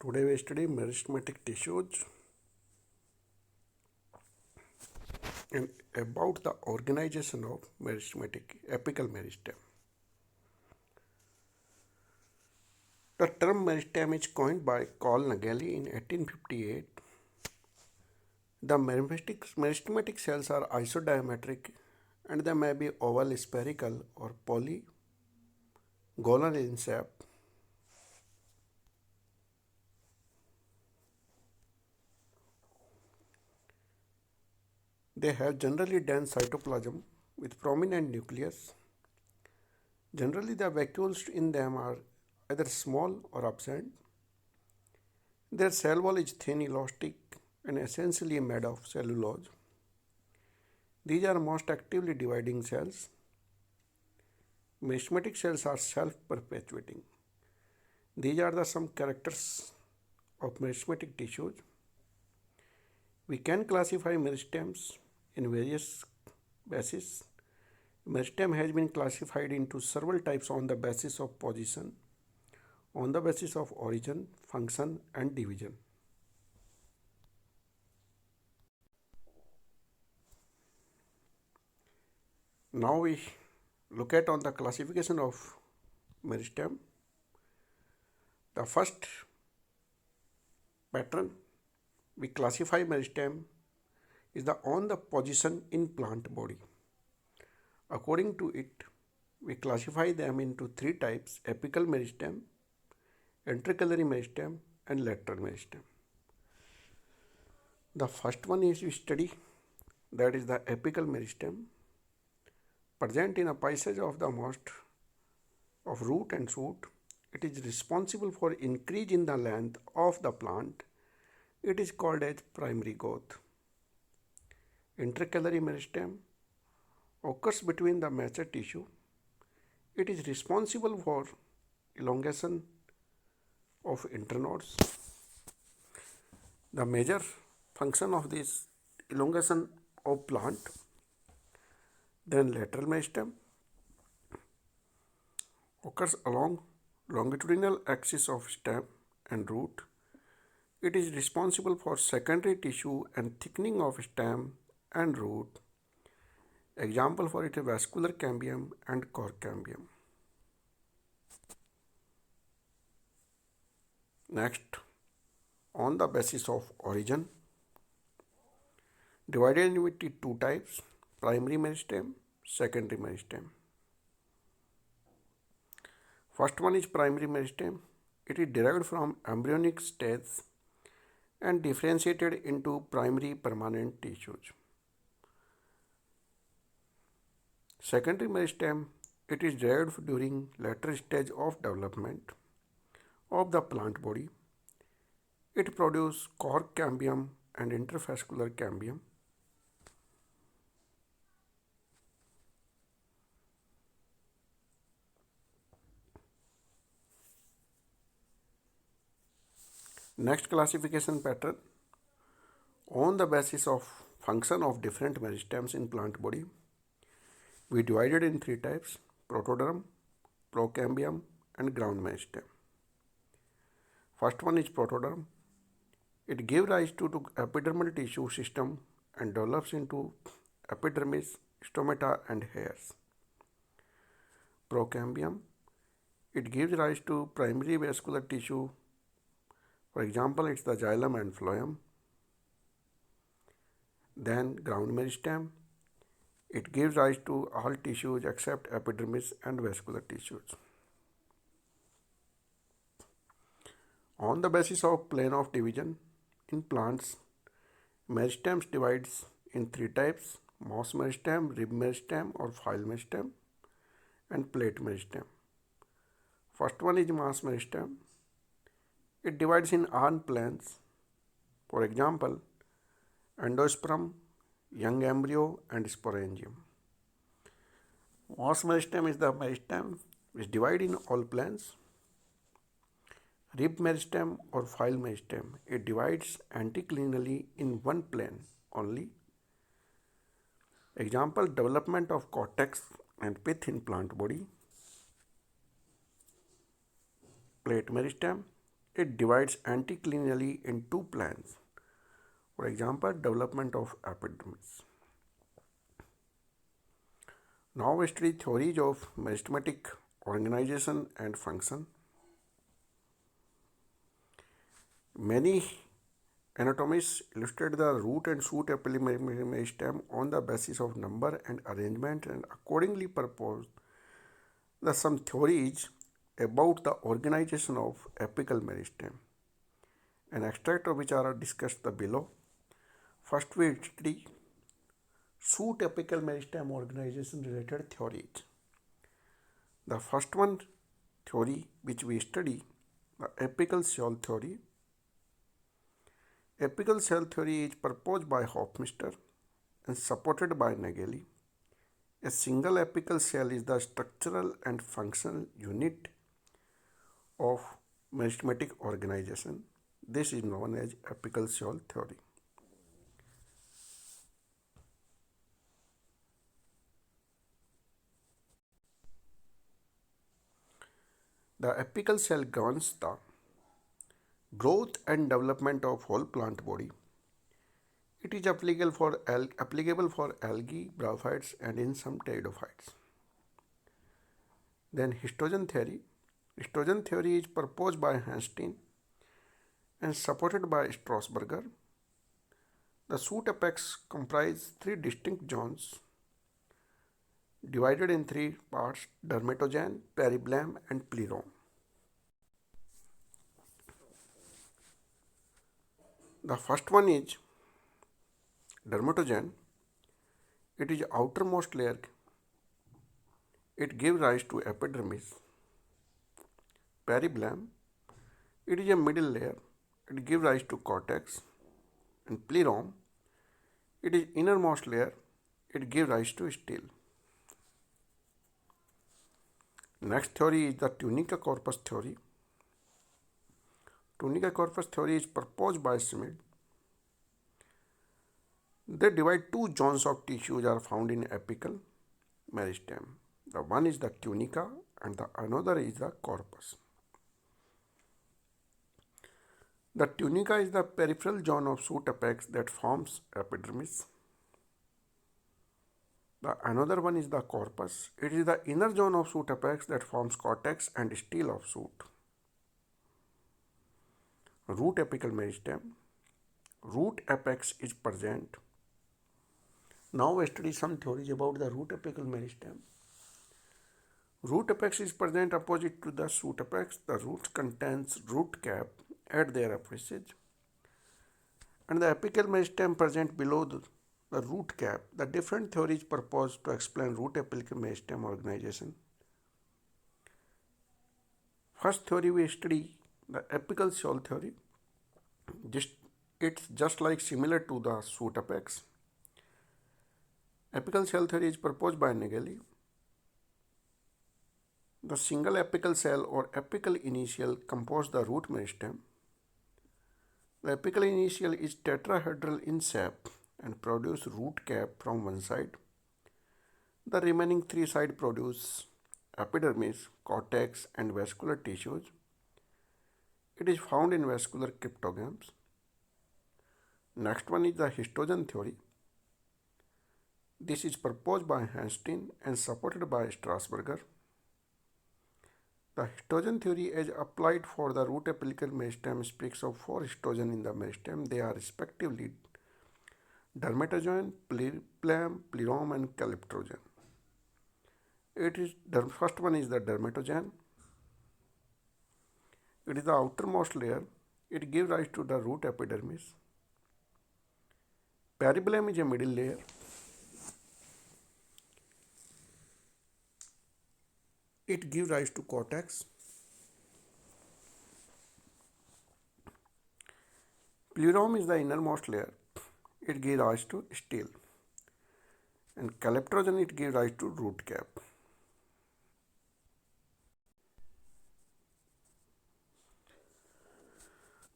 Today we study meristematic tissues and about the organization of meristematic apical meristem. The term meristem is coined by Carl Nagelli in 1858. The meristematic cells are isodiametric and they may be oval, spherical or polygonal in shape. They have generally dense cytoplasm with prominent nucleus. Generally, the vacuoles in them are either small or absent. Their cell wall is thin, elastic, and essentially made of cellulose. These are most actively dividing cells. Meristematic cells are self-perpetuating. These are some characters of meristematic tissues. We can classify meristems in various bases. Meristem has been classified into several types on the basis of position, on the basis of origin, function, and division. Now we look at on the classification of meristem. The first pattern we classify meristem is on the position in plant body. According to it, we classify them into three types: apical meristem, intercalary meristem, and lateral meristem. The first one is we study, that is the apical meristem, present in a passage of the most of root and shoot. It is responsible for increase in the length of the plant. It is called as primary growth. Intercalary meristem occurs between the mature tissue. It is responsible for elongation of internodes. The major function of this elongation of plant. Then lateral meristem occurs along longitudinal axis of stem and root. It is responsible for secondary tissue and thickening of stem and root. Example for it is vascular cambium and cork cambium. Next, on the basis of origin, divided into two types: primary meristem, secondary meristem. First one is primary meristem. It is derived from embryonic stage and differentiated into primary permanent tissues. Secondary meristem, it is derived during later stage of development of the plant body. It produces cork cambium and intervascular cambium. Next classification pattern, on the basis of function of different meristems in plant body, we divided in three types: protoderm, procambium, and ground meristem. First one is protoderm. It gives rise to epidermal tissue system and develops into epidermis, stomata, and hairs. Procambium, it gives rise to primary vascular tissue. For example, it's the xylem and phloem. Then ground meristem, it gives rise to all tissues except epidermis and vascular tissues. On the basis of plane of division in plants, meristems divides in three types: moss meristem, rib meristem or file meristem, and plate meristem. First one is moss meristem. It divides in on planes. For example, endosperm, young embryo, and sporangium. Moss meristem is the meristem which divides in all planes. Rib meristem or file meristem, it divides anticlinally in one plane only. Example, development of cortex and pith in plant body. Plate meristem, It divides anticlinally in two planes. For example, development of epidermis. Now we study theories of meristematic organization and function. Many anatomists illustrate the root and shoot meristem on the basis of number and arrangement and accordingly propose some theories about the organization of apical meristem. An extract of which are discussed below. First we study shoot apical meristem organization related theories. The first one theory which we study, the apical cell theory. Apical cell theory is proposed by Hofmeister and supported by Nageli. A single apical cell is the structural and functional unit of meristematic organization. This is known as apical cell theory. The apical cell governs the growth and development of whole plant body. It is applicable for algae, bryophytes, and in some pteridophytes. Then histogen theory. Histogen theory is proposed by Hanstein and supported by Strasburger. The shoot apex comprise three distinct zones divided in three parts: dermatogen, peribelum, and plerome. The first one is dermatogen. It is outermost layer. It gives rise to epidermis. Peribelum. It is a middle layer. It gives rise to cortex. And plerome. It is innermost layer. It gives rise to stele. Next theory is the tunica corpus theory. Tunica corpus theory is proposed by Schmidt. They divide two zones of tissues are found in apical meristem. The one is the tunica and the another is the corpus. The tunica is the peripheral zone of shoot apex that forms epidermis. The another one is the corpus. It is the inner zone of shoot apex that forms cortex and stele of shoot. Root apical meristem. Root apex is present. Now we study some theories about the root apical meristem. Root apex is present opposite to the shoot apex. The root contains root cap at their apeces. And the apical meristem present below the root cap. The different theories proposed to explain root apical meristem organization. First theory we study the apical cell theory. It's just like similar to the shoot apex. Apical cell theory is proposed by Nageli. The single apical cell or apical initial compose the root meristem. The apical initial is tetrahedral in shape and produce root cap from one side. The remaining three sides produce epidermis, cortex, and vascular tissues. It is found in vascular cryptogams. Next one is the histogen theory. This is proposed by Hanstein and supported by Strasburger. The histogen theory as applied for the root apical meristem speaks of four histogens in the meristem. They are respectively dermatogen, peribelum, plerome, and calyptrogen. The first one is the dermatogen. It is the outermost layer. It gives rise to the root epidermis. Peribelum is a middle layer. It gives rise to cortex. Plerome is the innermost layer. It gives rise to stele. And calyptrogen, it gives rise to root cap.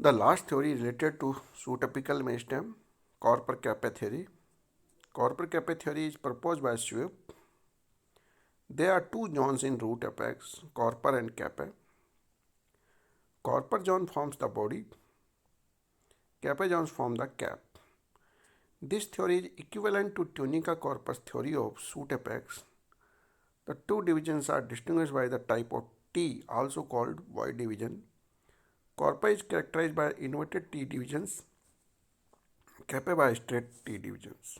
The last theory related to shoot apical meristem, corpus cape theory. Corpus cape theory is proposed by Schwab. There are two zones in root apex, corpus and cape. Corpus zone forms the body, Kappa zones form the cap. This theory is equivalent to tunica corpus theory of shoot apex. The two divisions are distinguished by the type of T, also called Y division. Corpus is characterized by inverted T divisions, Kappa by straight T divisions.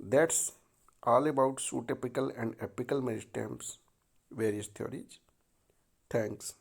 That's all about pseudapical and apical meristems, various theories. Thanks.